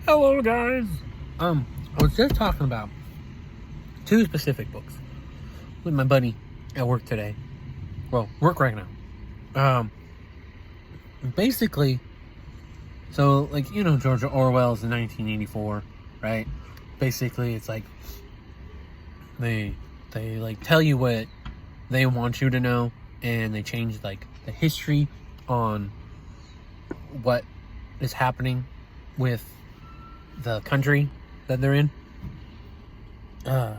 Hello, guys. I was just talking about two specific books with my buddy at work today. Well, work right now. Basically, so George Orwell's in 1984, right? Basically, it's like they like tell you what they want you to know, and they change like the history on what is happening with the country that they're in. And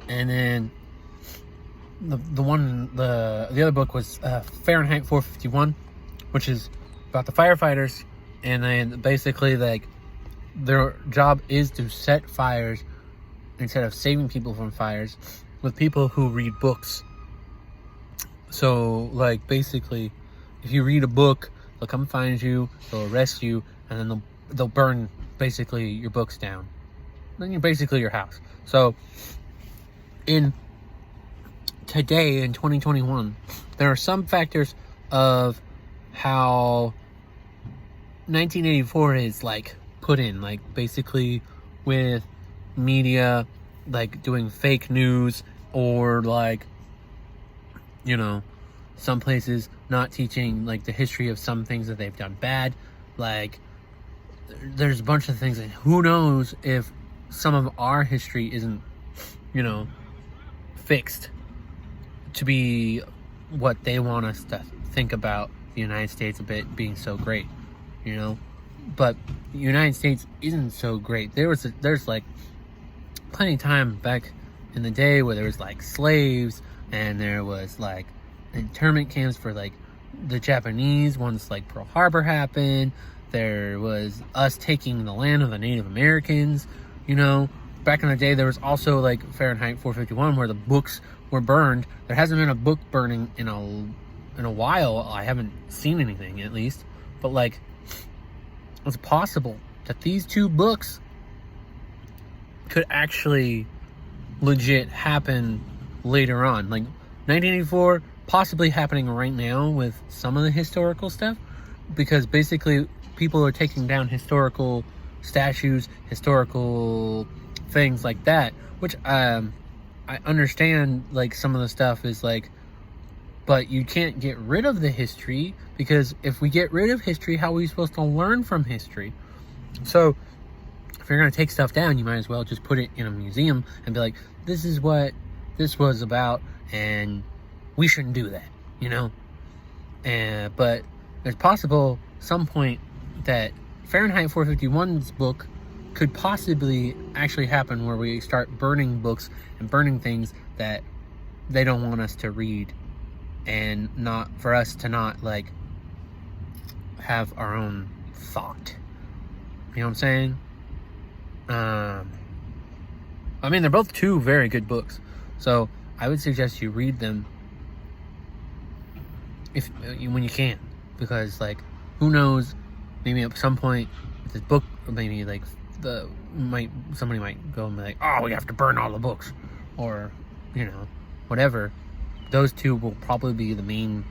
then the other book was Fahrenheit 451, which is about the firefighters, and then basically like their job is to set fires instead of saving people from fires with people who read books. So like basically, if you read a book, they'll come find you, they'll arrest you, and then they'll burn basically your books down. Then you're basically your house. So in 2021, there are some factors of how 1984 is like put in, like basically with media like doing fake news, or like some places not teaching like the history of some things that they've done bad. Like there's a bunch of things, and who knows if some of our history isn't fixed to be what they want us to think about the United States a bit being so great, but the United States isn't so great. There's like plenty of time back in the day where there was like slaves, and there was like internment camps for like the Japanese once like Pearl Harbor happened. There was us taking the land of the Native Americans. Back in the day, there was also like Fahrenheit 451 where the books were burned. There hasn't been a book burning in a while. I haven't seen anything, at least. But like, it's possible that these two books could actually legit happen later on. Like 1984 possibly happening right now with some of the historical stuff, because basically people are taking down historical statues, historical things like that, which I understand. Like some of the stuff is like, but you can't get rid of the history, because if we get rid of history, how are we supposed to learn from history? So if you're going to take stuff down, you might as well just put it in a museum and be like, this is what this was about, and we shouldn't do that, but it's possible some point that Fahrenheit 451's book could possibly actually happen, where we start burning books and burning things that they don't want us to read, and not for us to not like have our own thought. You know what I'm saying? I mean, they're both two very good books, so I would suggest you read them when you can, because like, who knows, maybe at some point with this book, maybe like somebody might go and be like, oh, we have to burn all the books, or whatever. Those two will probably be the main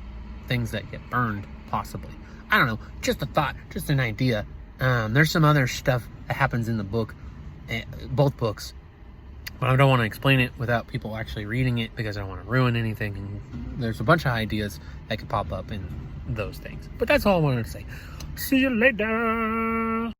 things that get burned, possibly. I don't know, just a thought, just an idea. There's some other stuff that happens in the book, both books, but I don't want to explain it without people actually reading it, because I don't want to ruin anything, and there's a bunch of ideas that could pop up in those things. But that's all I wanted to say. See you later.